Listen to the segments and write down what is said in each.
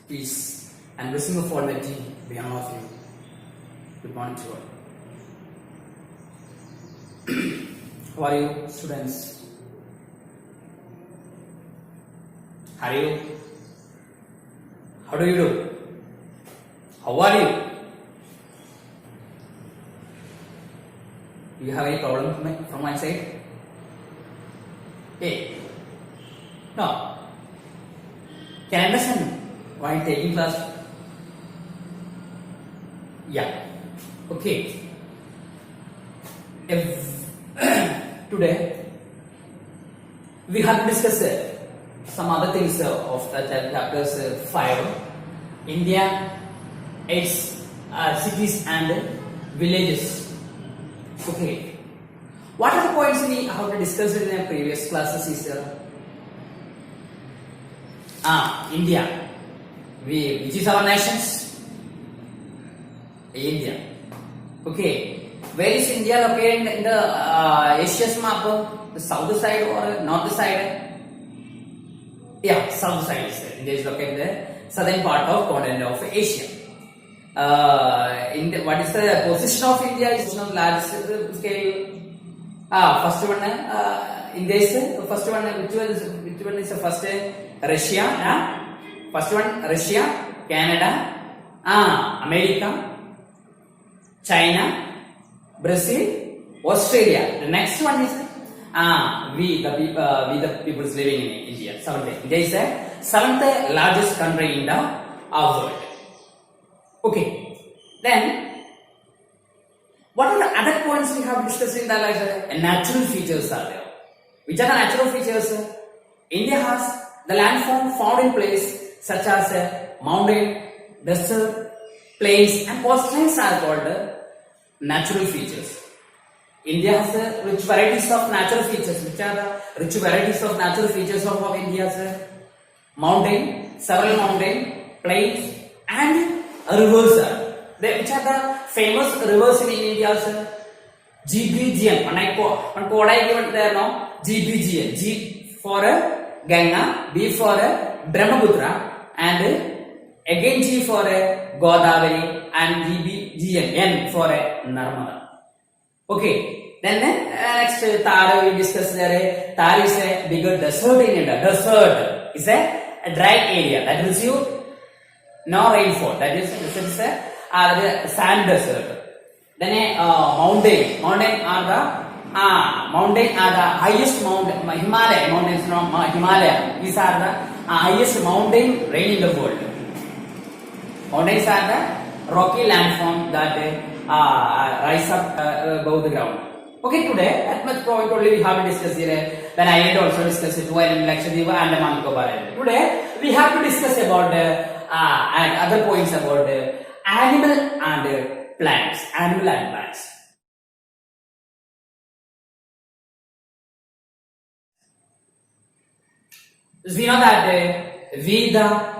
peace and blessing of Almighty be on all of you. Good morning to all. How are you, students? How are you? How do you do? How are you? Do you have any problem from my side? Hey, no. Can I understand why I'm taking class? Yeah. Okay. Today we have discussed some other things of the chapters 5. India, its cities and villages. Okay. What are the points we have to discuss in our previous classes is India. Which is our nations? India. Okay. Where is India located in the Asia's map? The south side or north side? Yeah, south side is there. India is located in the southern part of continent of Asia. What is the position of India? Is on large scale. First one, India is first one. Which one is the first? Russia. First one, Russia, Canada, America, China, Brazil, Australia. The next one is we the people living in India. India is the seventh largest country in the world. Okay. Then, what are the other points we have discussed in the natural features are there? Which are the natural features? India has the landform found in place such as mountain, desert, plains and coastlines are called natural features. India has rich varieties of natural features. Which are the rich varieties of natural features of India's mountain, several mountain, plains and rivers are. Which are the famous rivers in India's GBGN. One code I given there now. GBGN. G for Ganga, B for Brahmaputra, and again G for Godavari, and GBGN, N for Narmada. Okay, then next Thar we discuss there. Thar is a bigger desert in India. Desert is a dry area that gives you no rainfall. That is the sand desert. Then mountain. Mountain are the highest mountain. Himalaya mountains from Himalaya. These are the highest mountain range in the world. Mountains are the rocky landform that rise up above the ground. Okay, today at much point only we have to discuss here. Then I will also discuss it while in Lakshadweep and Andaman Nicobar. Today we have to discuss about and other points about animal and plants. Animal and plants. We know that we the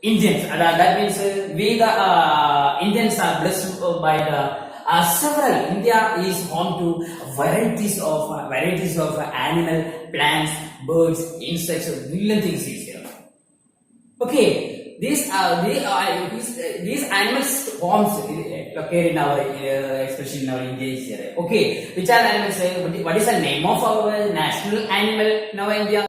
Indians, that means we the Indians are blessed by the several. India is home to varieties of animal, plants, birds, insects, million things is here. Okay, these animals forms located in our especially in our India is here. Okay, which are animals? What is the name of our national animal in our India?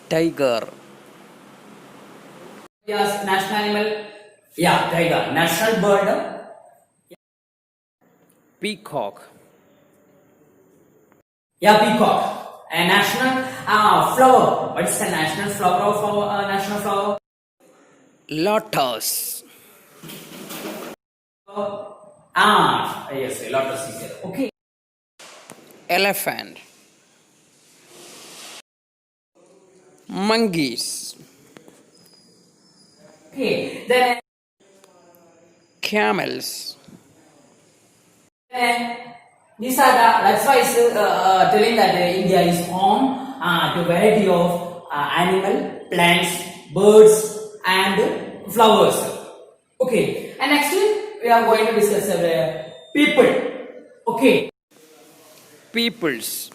Tiger. Yes, national animal. Yeah, tiger. National bird. Peacock. Yeah, peacock. A national flower. What is the national flower of our national flower? Lotus. Yes, lotus is here. Okay. Elephant. Monkeys. Okay. Then Camels. these are the. That's why it's telling that India is home to variety of animal, plants, birds, and flowers. Okay. And next we are going to discuss people. Okay. Peoples.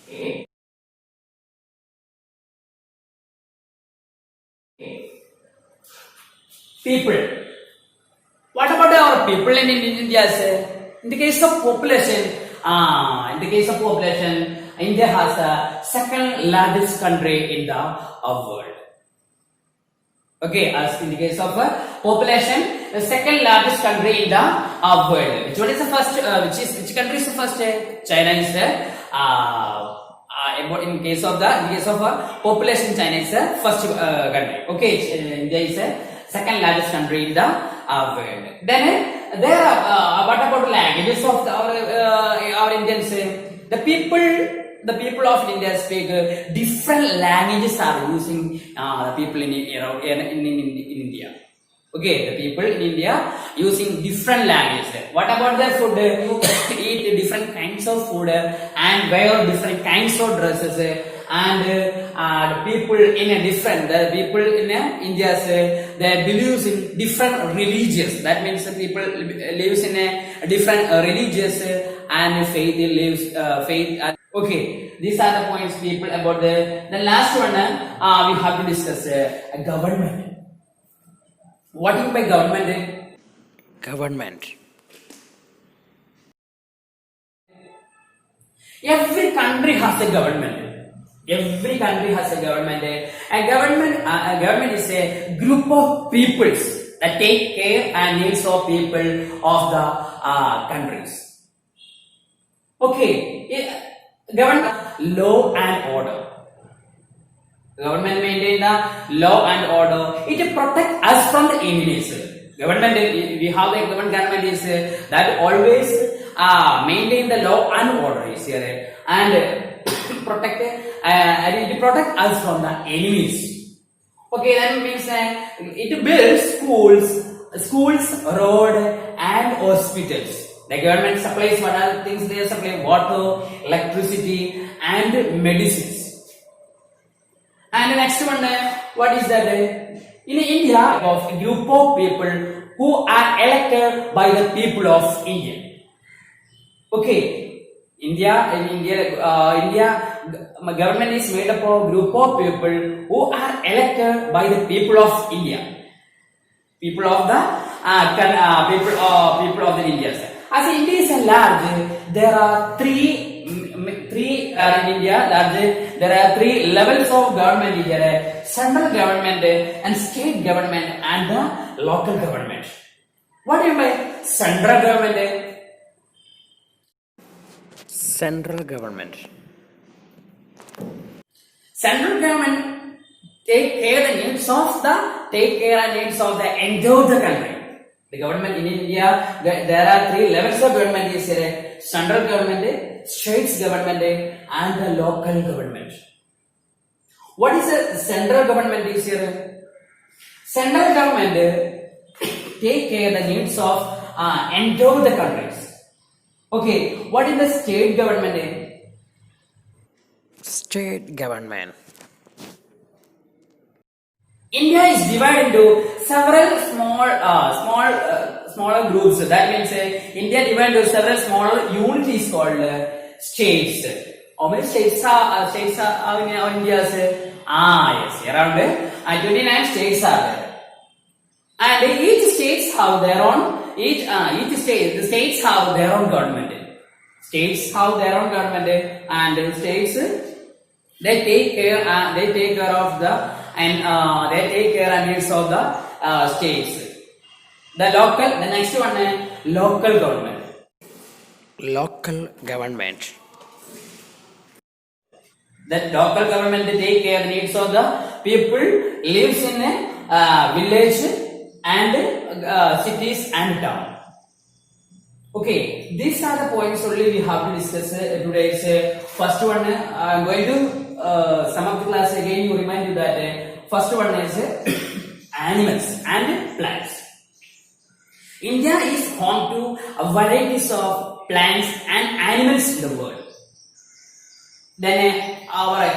Okay. People. What about our people in India? In the case of population, India has the second largest country in the world. Okay, as in the case of population, the second largest country in the world. Which one is the first? Which country is the first? China is the. In case of population, China is the first country. Okay, India is the second largest country in the world. Then there are what about languages of our Indians? The people of India speak different languages are using the people in India. Okay, the people in India using different languages. What about their food? Eat different kinds of food and wear different kinds of dresses. And the people in India they believe in different religions. That means the people lives in a different religious and faith faith. Okay, these are the points people about the last one. We have to discuss government. What do you mean by government? Government. Every country has a government. Every country has a government. A government is a group of peoples that take care and needs of people of the countries. Okay, government law and order. Government maintain the law and order. It protect us from the enemies. Government, we have a government is that always maintain the law and order is here and protect us from the enemies. Okay, that means it builds schools, road and hospitals. The government supplies what are things they supply: water, electricity and medicines. And the next one, what is that? In India, of a group of people who are elected by the people of India. Okay, India government is made up of a group of people who are elected by the people of India. People of the people of the India. As India is a large, there are three in India. There are three levels of government. There are central government and state government and the local government. What do you mean by central government? Central government. Central government take care and needs of the entire country. The government in India, there are three levels of government. Is central government, states government, and the local government. What is the central government? Is here? Central government take care the needs of entire the countries. Okay, what is the state government? State government. India is divided into several smaller groups. That means India divided into several smaller units called states. How many states are in India? Yes, around 29 states are there. And each states have their own. The states have their own government. States have their own government, and states they take care of the. And they take care and needs of the states. The next one is local government. Local government. The local government they take care and needs of the people lives in a village and cities and town. Okay, these are the points only we have to discuss today's first one. I am going to sum up the class again. You remind you that first one is animals and plants. India is home to varieties of plants and animals in the world. Then our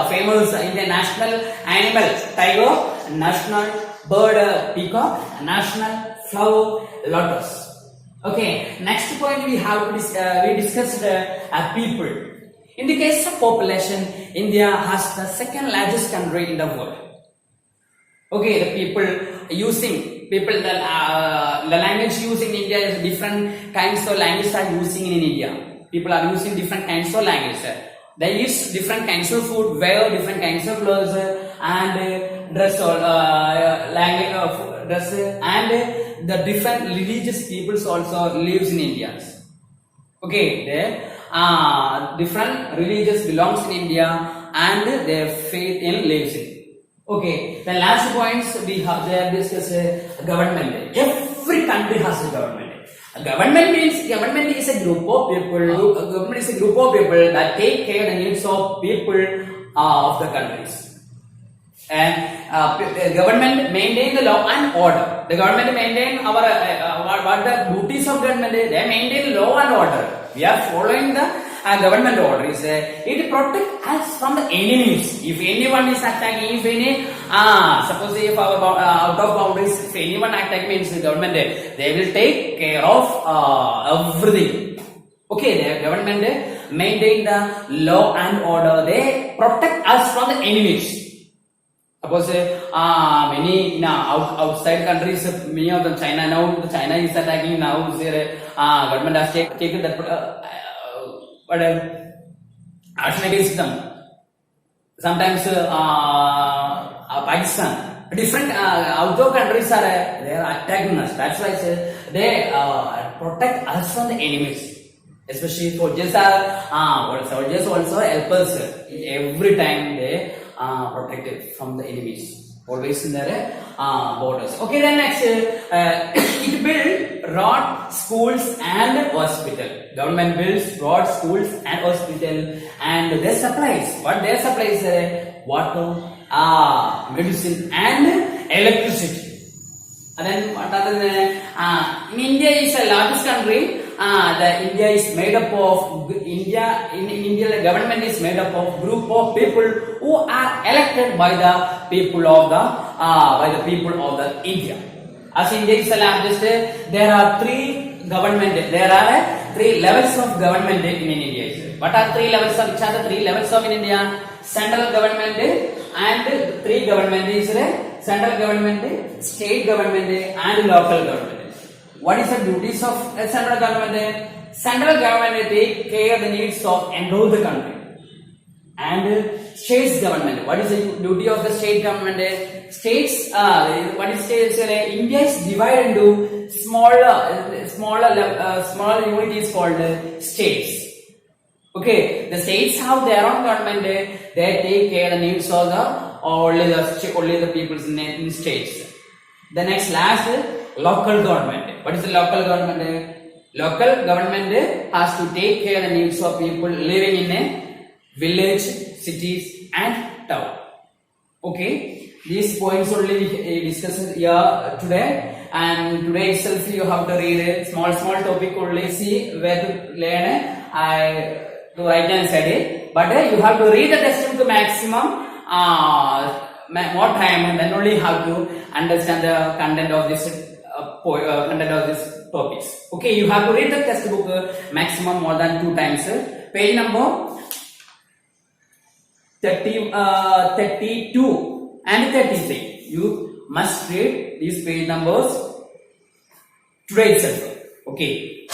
famous Indian national animal tiger, national bird peacock, national flower lotus. Okay, next point we have we discussed people. In the case of population, India has the second largest country in the world. Okay, the people using people the language used in India is different kinds of language are using in India. People are using different kinds of language. They use different kinds of food, wear different kinds of clothes and dress or language dress and the different religious peoples also lives in India. Okay, there different religious belongs in India and their faith in lives in. Okay, the last points we have there discussed government. Every country has a government. A government means government is a group of people. Government is a group of people that take care of the needs of people of the countries. And government maintain the law and order. The government maintain our what the duties of government. They maintain law and order. We are following the government order. It protects us from the enemies. If anyone is attacking, if any suppose if our out of boundaries, if anyone attack means the government, they will take care of everything. Okay, the government maintain the law and order. They protect us from the enemies. Suppose many outside countries, many of them, China now, China is attacking now. Government has taken that action against them. Sometimes Pakistan, different outdoor countries are they are attacking us. That's why they protect us from the enemies. Especially soldiers soldiers also help us every time they protected from the enemies. Always in their borders. Okay, then next, it build road, schools and hospital. Government builds road, schools and hospital and their supplies. What their supplies? Water, medicine and electricity. And then what other than in India is the largest country. The India is made up of in India the government is made up of group of people who are elected by the people of the India. As India is the largest, there are three levels of government in India. What are three levels of? Which are the three levels of in India? Central government and three government is central government, state government and local government. What is the duties of central government? Central government take care of the needs of entire the country. And states government. What is the duty of the state government? States. What is states? India is divided into smaller units called states. Okay, the states have their own government. They take care of the needs of only the people in states. The next last local government. What is the local government? Local government has to take care of the needs of people living in a village, cities and town. Okay, these points only we discussed here today, and today itself you have to read a small topic only, see where to learn to write and study, but you have to read the textbook maximum more time, and then only have to understand the content of this topics. Okay, you have to read the textbook maximum more than 2 times. Page number 32 and 33. You must read these page numbers today itself. Okay.